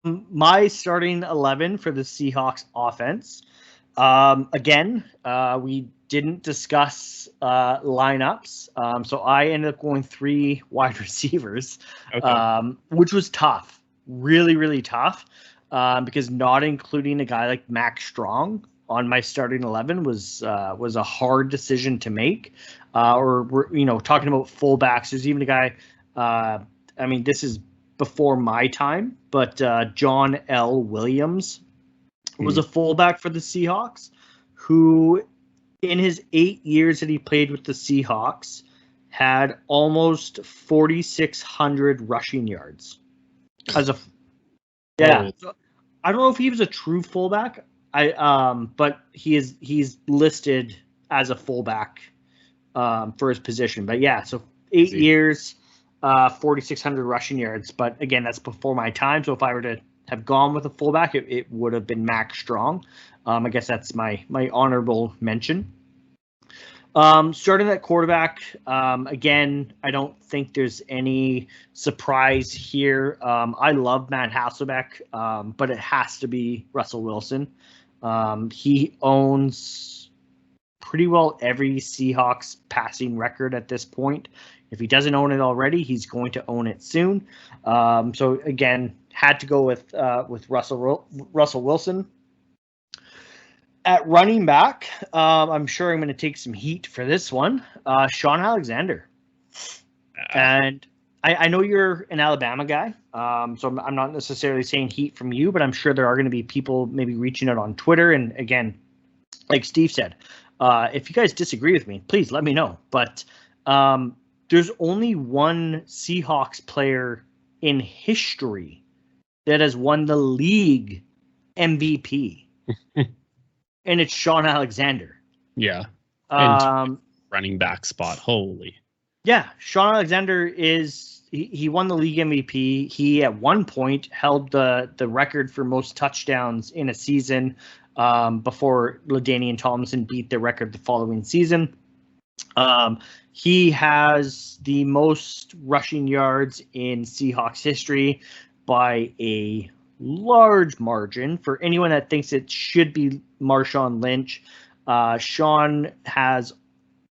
My starting 11 for the Seahawks offense. Again, we didn't discuss lineups, so I ended up going 3 wide receivers, which was tough, really, really tough, because not including a guy like Max Strong on my starting 11 was a hard decision to make. Or we're talking about fullbacks. There's even a guy. I mean, this is before my time, but John L. Williams was a fullback for the Seahawks, who in his 8 years that he played with the Seahawks had almost 4,600 rushing yards. So I don't know if he was a true fullback. But he's listed as a fullback for his position. But yeah, so 8 years, 4,600 rushing yards. But again, that's before my time. So if I were to have gone with a fullback, it would have been Max Strong. I guess that's my honorable mention. Starting at quarterback, again, I don't think there's any surprise here. I love Matt Hasselbeck, but it has to be Russell Wilson. He owns pretty well every Seahawks passing record at this point. If he doesn't own it already, he's going to own it soon. So again, had to go with Russell Wilson. At running back, I'm sure I'm going to take some heat for this one. Sean Alexander. And I know you're an Alabama guy, so I'm not necessarily saying heat from you, but I'm sure there are going to be people maybe reaching out on Twitter. And again, like Steve said, if you guys disagree with me, please let me know. But there's only one Seahawks player in history that has won the league MVP. And it's Sean Alexander. Yeah. And running back spot. Holy. Yeah. Sean Alexander he won the league MVP. He at one point held the record for most touchdowns in a season before LaDainian Tomlinson beat the record the following season. He has the most rushing yards in Seahawks history by a large margin. For anyone that thinks it should be Marshawn Lynch, Sean has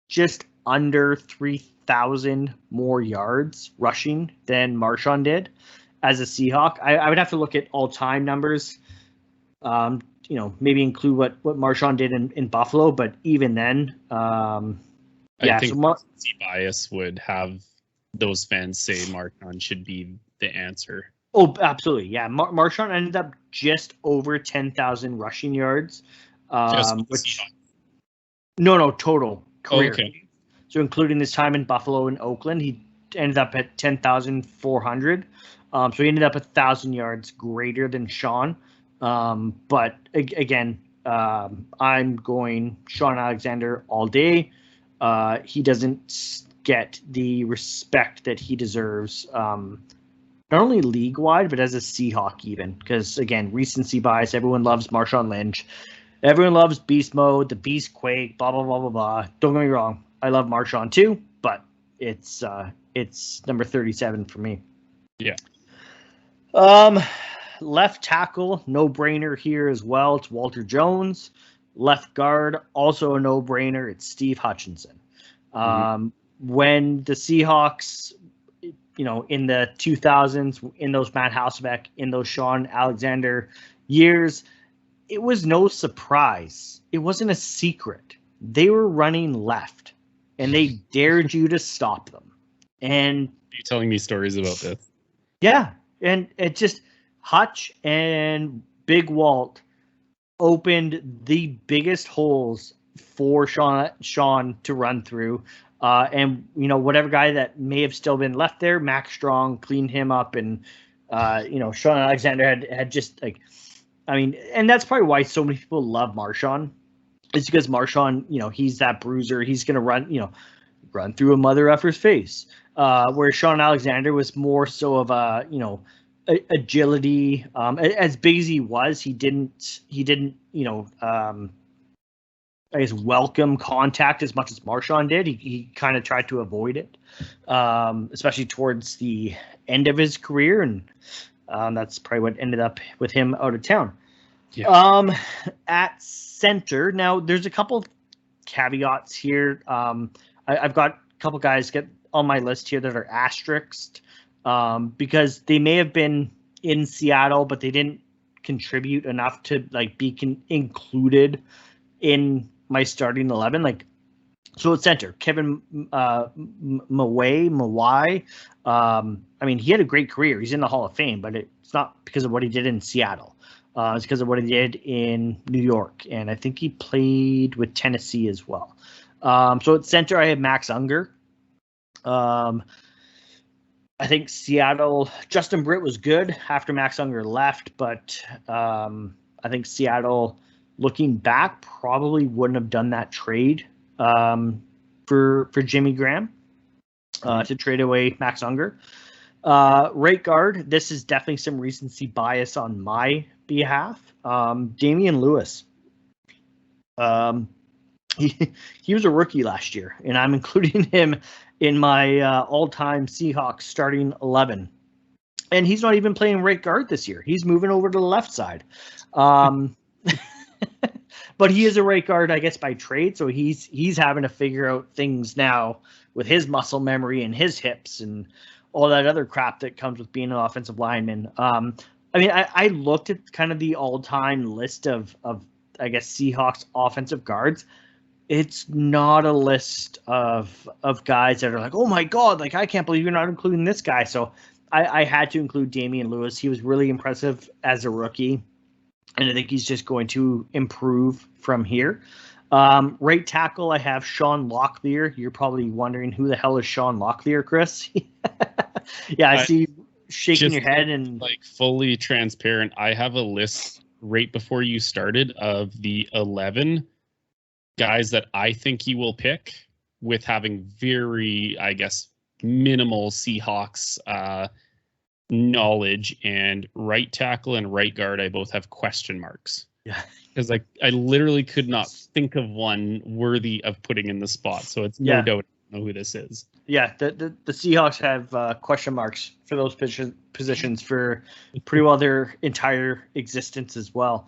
just under 3,000 more yards rushing than Marshawn did as a Seahawk. I would have to look at all-time numbers, maybe include what Marshawn did in Buffalo, but even then, I think bias would have those fans say Marshawn should be the answer. Oh, absolutely. Yeah. Marshawn ended up just over 10,000 rushing yards. Total career. Okay. So including this time in Buffalo and Oakland, he ended up at 10,400. So he ended up 1,000 yards greater than Sean. But again, I'm going Sean Alexander all day. He doesn't get the respect that he deserves, not only league-wide, but as a Seahawk even. Because, again, recency bias, everyone loves Marshawn Lynch. Everyone loves Beast Mode, the Beast Quake, blah, blah, blah, blah, blah. Don't get me wrong. I love Marshawn too, but it's number 37 for me. Yeah. Left tackle, no-brainer here as well. It's Walter Jones. Left guard, also a no-brainer. It's Steve Hutchinson. When the Seahawks, in the 2000s, in those Matt Hasselbeck, in those Sean Alexander years, it was no surprise. It wasn't a secret. They were running left, and they dared you to stop them. And you're telling me stories about this? Yeah, and it just Hutch and Big Walt opened the biggest holes for Sean to run through. And whatever guy that may have still been left there, Max Strong cleaned him up, and Sean Alexander had just and that's probably why so many people love Marshawn. It's because Marshawn, he's that bruiser. He's gonna run through a mother effer's face. Where Sean Alexander was more so of a agility. As big as he was, he didn't I guess welcome contact as much as Marshawn did. He kind of tried to avoid it, especially towards the end of his career. And That's probably what ended up with him out of town. Yeah. At center, now there's a couple caveats here. I've got a couple guys get on my list here that are asterisked because they may have been in Seattle, but they didn't contribute enough to like be included in my starting 11. Like, so at center, Kevin Mawai. I mean, he had a great career. He's in the Hall of Fame, but it's not because of what he did in Seattle. It's because of what he did in New York, and I think he played with Tennessee as well. So at center, I have Max Unger. I think Seattle, Justin Britt was good after Max Unger left, but I think Seattle, looking back, probably wouldn't have done that trade for Jimmy Graham to trade away Max Unger. Right guard, this is definitely some recency bias on my behalf. Damian Lewis. He was a rookie last year, and I'm including him in my all-time Seahawks starting 11. And he's not even playing right guard this year. He's moving over to the left side. But he is a right guard, I guess, by trade, so he's having to figure out things now with his muscle memory and his hips and all that other crap that comes with being an offensive lineman. I mean, I looked at kind of the all-time list of I guess, Seahawks offensive guards. It's not a list of guys that are like, oh my God, like I can't believe you're not including this guy. So I had to include Damian Lewis. He was really impressive as a rookie, and I think he's just going to improve from here. Right tackle, I have Sean Locklear. You're probably wondering who the hell is Sean Locklear, Chris? Yeah, I see you shaking your head and like fully transparent. I have a list right before you started of the 11 guys that I think he will pick, with having very, I guess, minimal Seahawks knowledge. And right tackle and right guard, I both have question marks. Yeah, because I literally could not think of one worthy of putting in the spot. So it's no doubt I know who this is. Yeah, the Seahawks have question marks for those positions for pretty well their entire existence as well.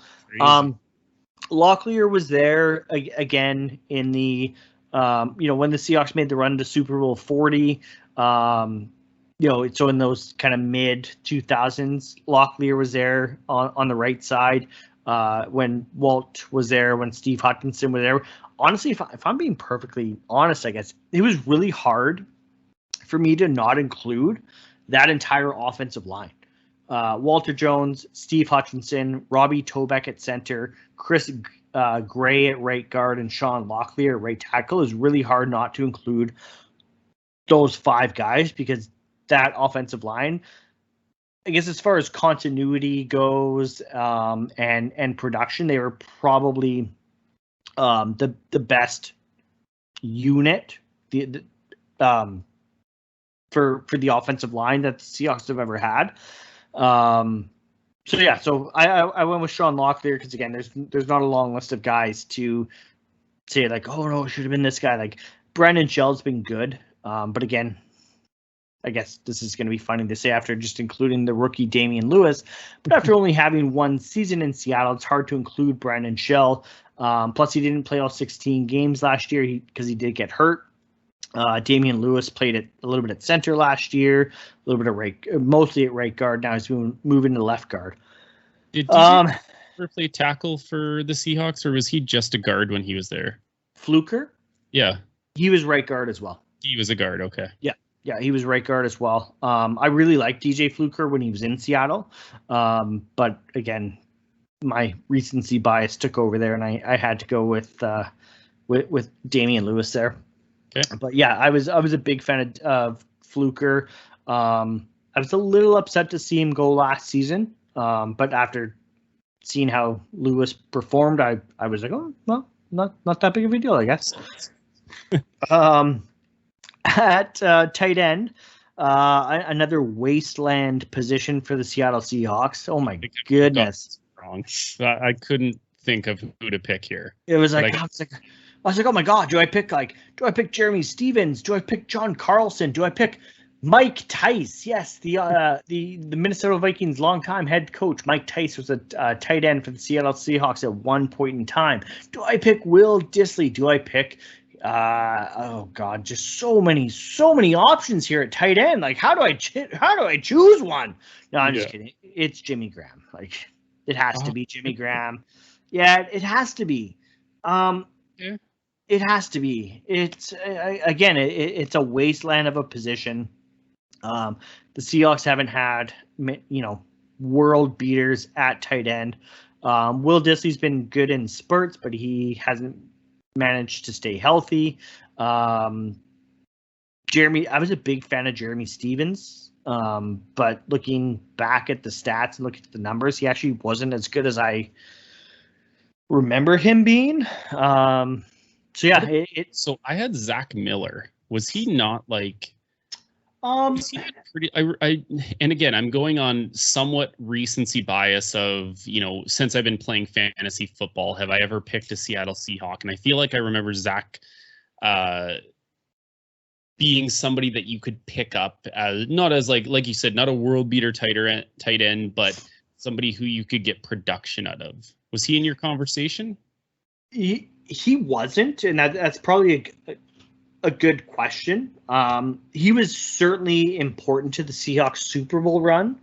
Locklear was there again in the when the Seahawks made the run to Super Bowl 40. So in those kind of mid 2000s, Locklear was there on the right side when Walt was there, when Steve Hutchinson was there. Honestly, if I'm being perfectly honest, I guess it was really hard for me to not include that entire offensive line. Walter Jones, Steve Hutchinson, Robbie Tobeck at center, Chris Gray at right guard, and Sean Locklear at right tackle. Is really hard not to include those five guys, because that offensive line, I guess, as far as continuity goes and production, they were probably the best unit for the offensive line that the Seahawks have ever had. So I went with Sean Locklear because, again, there's not a long list of guys to say like, oh no, it should have been this guy. Like Brandon Shell's been good, but again, I guess this is going to be funny to say after just including the rookie Damian Lewis, but after only having one season in Seattle, it's hard to include Brandon Shell. Plus, he didn't play all 16 games last year because he did get hurt. Damian Lewis played a little bit at center last year, a little bit mostly at right guard. Now he's moving to left guard. Did he ever play tackle for the Seahawks, or was he just a guard when he was there? Fluker? Yeah. He was right guard as well. He was a guard, okay. Yeah, he was right guard as well. I really liked DJ Fluker when he was in Seattle. But again, my recency bias took over there, and I had to go with Damian Lewis there. Okay. But yeah, I was a big fan of Fluker. I was a little upset to see him go last season. But after seeing how Lewis performed, I was like, oh, well, not that big of a deal, I guess. At tight end, another wasteland position for the Seattle Seahawks. Oh my goodness! Wrong. I couldn't think of who to pick here. It was like I was like, oh my God, do I pick Jeremy Stevens? Do I pick John Carlson? Do I pick Mike Tice, yes, the Minnesota Vikings longtime head coach Mike Tice was a tight end for the Seattle Seahawks at one point in time. Do I pick Will Dissly? Do I pick? Oh God, just so many options here at tight end. Like, how do I choose one? No, I'm just kidding. It's Jimmy Graham. Like, it has to be Jimmy Graham. Yeah, it has to be. Yeah. It has to be. It's again, it's a wasteland of a position. The Seahawks haven't had, world beaters at tight end. Will Dissly's been good in spurts, but he hasn't managed to stay healthy. Jeremy, I was a big fan of Jeremy Stevens, but looking back at the stats and looking at the numbers, he actually wasn't as good as I remember him being. So yeah, so I had Zach Miller. Was he not like? He had pretty. And again, I'm going on somewhat recency bias of since I've been playing fantasy football, have I ever picked a Seattle Seahawk? And I feel like I remember Zach being somebody that you could pick up as not as like you said, not a world beater tight end, but somebody who you could get production out of. Was he in your conversation? He wasn't, and that's probably a good question. He was certainly important to the Seahawks Super Bowl run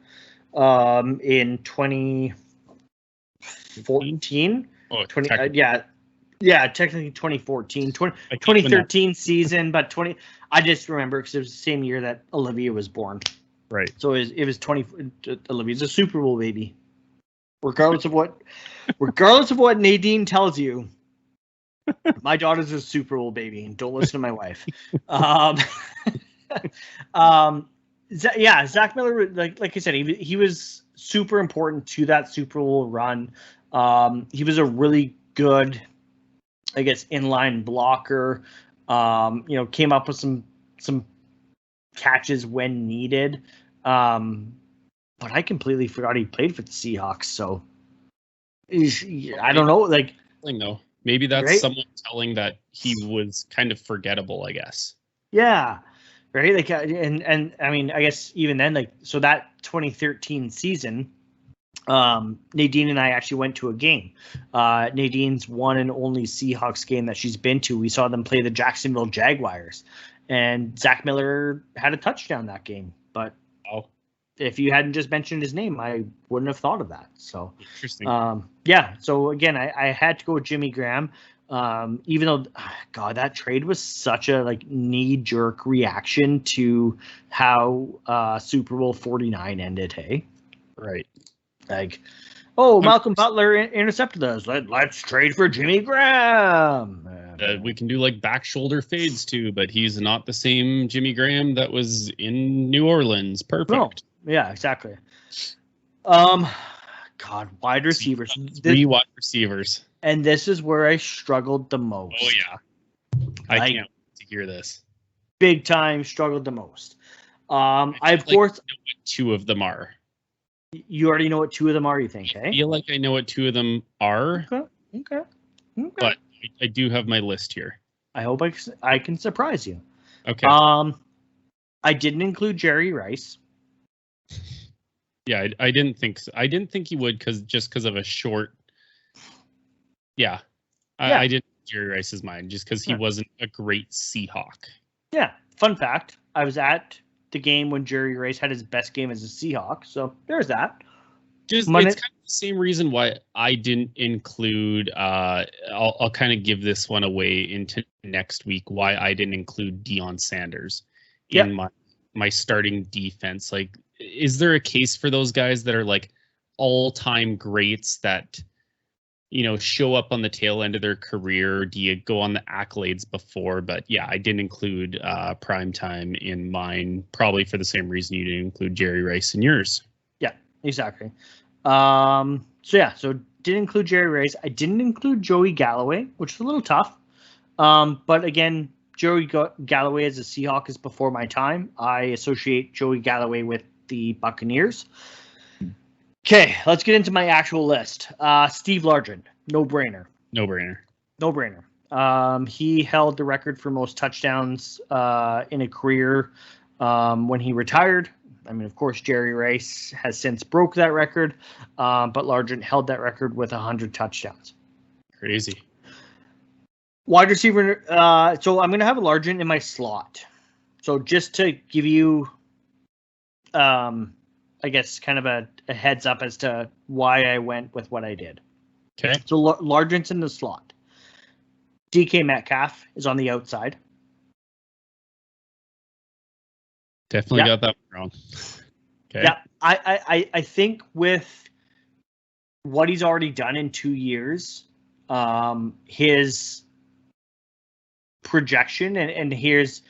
in 2014. Oh, technically 2014, 2013 season, but I just remember because it was the same year that Olivia was born. Right. So it was Olivia's a Super Bowl baby. Regardless of what Nadine tells you, my daughter's a Super Bowl baby, and don't listen to my wife. Zach Miller, like I said, he was super important to that Super Bowl run. He was a really good, I guess, inline blocker. Came up with some catches when needed. But I completely forgot he played for the Seahawks. So I don't know. Like, no, maybe that's right? somewhat telling that he was kind of forgettable, I guess. Yeah. Right. Like, and I mean, I guess even then, like, so that 2013 season, Nadine and I actually went to a game. Nadine's one and only Seahawks game that she's been to. We saw them play the Jacksonville Jaguars, and Zach Miller had a touchdown that game. But if you hadn't just mentioned his name, I wouldn't have thought of that. So interesting. So again, I had to go with Jimmy Graham. Even though, God, that trade was such a knee-jerk reaction to how Super Bowl 49 ended. Hey, right? Like, oh, Malcolm Butler intercepted us. Let's trade for Jimmy Graham. We can do back shoulder fades too, but he's not the same Jimmy Graham that was in New Orleans. Perfect. No. Yeah, exactly. God, wide receivers. Three wide receivers. And this is where I struggled the most. Oh, yeah. I can't wait to hear this. Big time struggled the most. I of know course what two of them are. You already know what two of them are, you think, eh? I feel like I know what two of them are. Okay. But I do have my list here. I hope I can surprise you. Okay. I didn't include Jerry Rice. Yeah, I didn't think so. I didn't think he would because of a short. Yeah. I didn't Jerry Rice's mind just because he wasn't a great Seahawk. Yeah. Fun fact: I was at the game when Jerry Rice had his best game as a Seahawk. So there's that. It's kind of the same reason why I didn't include. I'll kind of give this one away into next week. Why I didn't include Deion Sanders in my starting defense. Like, is there a case for those guys that are all-time greats that show up on the tail end of their career? Do you go on the accolades before? But yeah, I didn't include Primetime in mine, probably for the same reason you didn't include Jerry Rice in yours. Yeah, exactly. So didn't include Jerry Rice. I didn't include Joey Galloway, which is a little tough. But again, Joey Galloway as a Seahawk is before my time. I associate Joey Galloway with the Buccaneers. Okay, let's get into my actual list. Steve Largent, no brainer. He held the record for most touchdowns in a career when he retired. I mean, of course, Jerry Rice has since broke that record, but Largent held that record with 100 touchdowns. Crazy. Wide receiver. So I'm going to have Largent in my slot. So just to give you, I guess, kind of a heads up as to why I went with what I did. Okay. So Largent's in the slot. DK Metcalf is on the outside. Definitely got that wrong. Okay. Yeah, I think with what he's already done in 2 years, his projection and his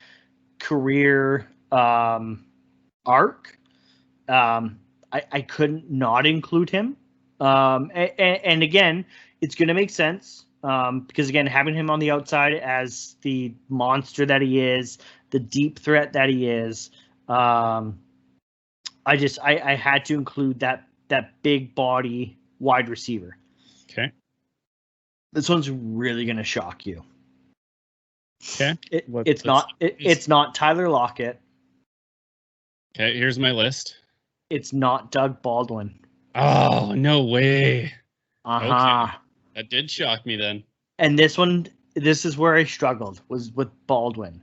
career arc, I couldn't not include him. And again, it's going to make sense because, again, having him on the outside as the monster that he is, the deep threat that he is, I had to include that big body wide receiver. Okay. This one's really going to shock you. Okay. It's not Tyler Lockett. Okay, here's my list. It's not Doug Baldwin. Oh, no way. Uh-huh. Okay. That did shock me then. And this is where I struggled, was with Baldwin.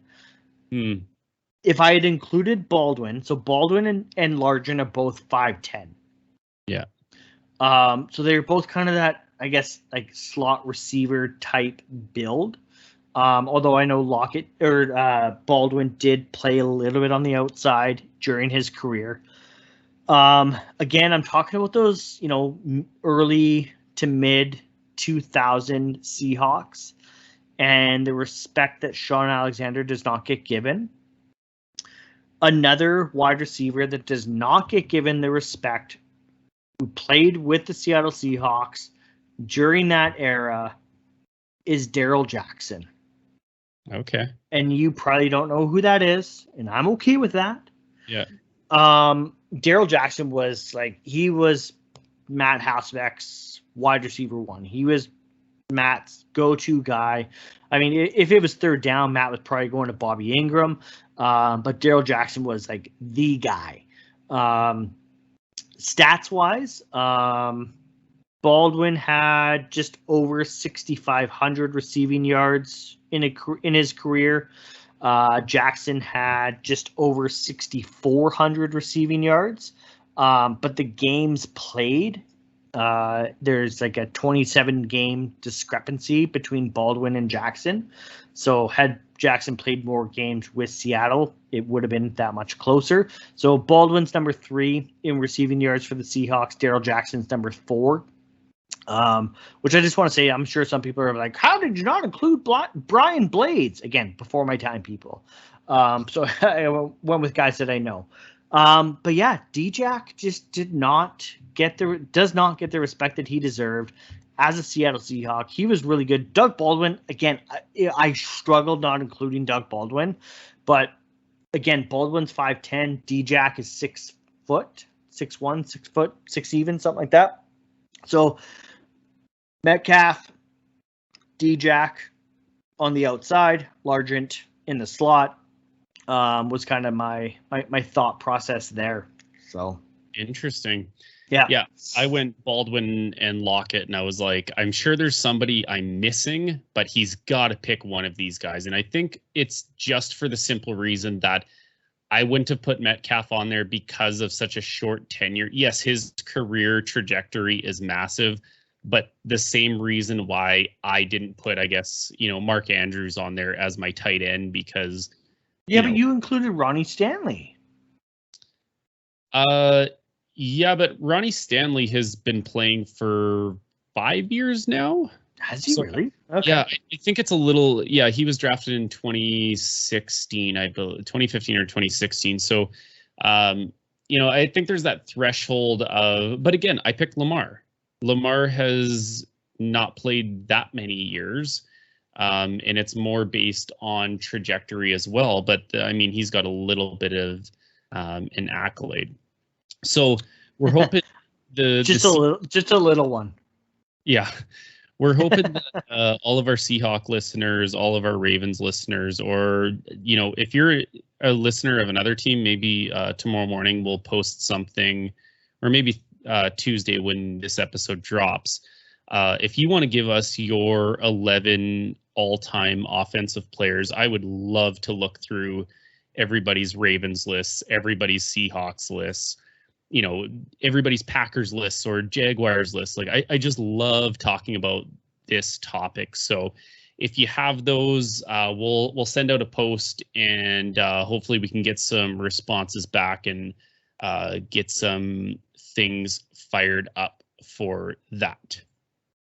If I had included Baldwin, so Baldwin and Largent are both 5'10". Yeah. So they're both kind of that, I guess, like slot receiver type build. Although I know Lockett or Baldwin did play a little bit on the outside during his career. Again, I'm talking about those, early to mid 2000 Seahawks and the respect that Sean Alexander does not get given. Another wide receiver that does not get given the respect, who played with the Seattle Seahawks during that era, is Darrell Jackson. Okay. And you probably don't know who that is, and I'm okay with that. Yeah. Darrell Jackson was he was Matt Hasselbeck's wide receiver one. He was Matt's go-to guy. I mean, if it was third down, Matt was probably going to Bobby Ingram. But Darrell Jackson was the guy. Stats-wise, Baldwin had just over 6,500 receiving yards in his career. Jackson had just over 6,400 receiving yards. But the games played, there's a 27-game discrepancy between Baldwin and Jackson. So had Jackson played more games with Seattle, it would have been that much closer. So Baldwin's number 3 in receiving yards for the Seahawks. Darrell Jackson's number 4. Which I just want to say, I'm sure some people are like, how did you not include Brian Blades? Again, before my time, people. So I went with guys that I know. But yeah, D-Jack just does not get the respect that he deserved as a Seattle Seahawk. He was really good. Doug Baldwin, again, I struggled not including Doug Baldwin, but again, Baldwin's 5'10", D-Jack is 6 foot, 6'1", 6 foot, 6 even, something like that. So Metcalf, D-Jack on the outside, Largent in the slot, was kind of my thought process there. So interesting. Yeah. I went Baldwin and Lockett, and I was like, I'm sure there's somebody I'm missing, but he's got to pick one of these guys. And I think it's just for the simple reason that I wouldn't have put Metcalf on there because of such a short tenure. Yes, his career trajectory is massive, but the same reason why I didn't put, I guess, Mark Andrews on there as my tight end because. Yeah, but you included Ronnie Stanley. Yeah, but Ronnie Stanley has been playing for 5 years now. Has he really? Okay. Yeah, I think it's a little. Yeah, he was drafted in 2016, I believe, 2015 or 2016. So, I think there's that threshold of. But again, I picked Lamar. Lamar has not played that many years, and it's more based on trajectory as well. But I mean, he's got a little bit of an accolade. So we're hoping just a little one. Yeah, we're hoping that all of our Seahawk listeners, all of our Ravens listeners, or, you know, if you're a listener of another team, maybe tomorrow morning we'll post something, or maybe Tuesday when this episode drops. If you want to give us your 11 all-time offensive players, I would love to look through everybody's Ravens lists, everybody's Seahawks lists, you know, everybody's Packers lists or Jaguars lists. Like, I just love talking about this topic. So if you have those, we'll send out a post, and hopefully we can get some responses back and get some things fired up for that.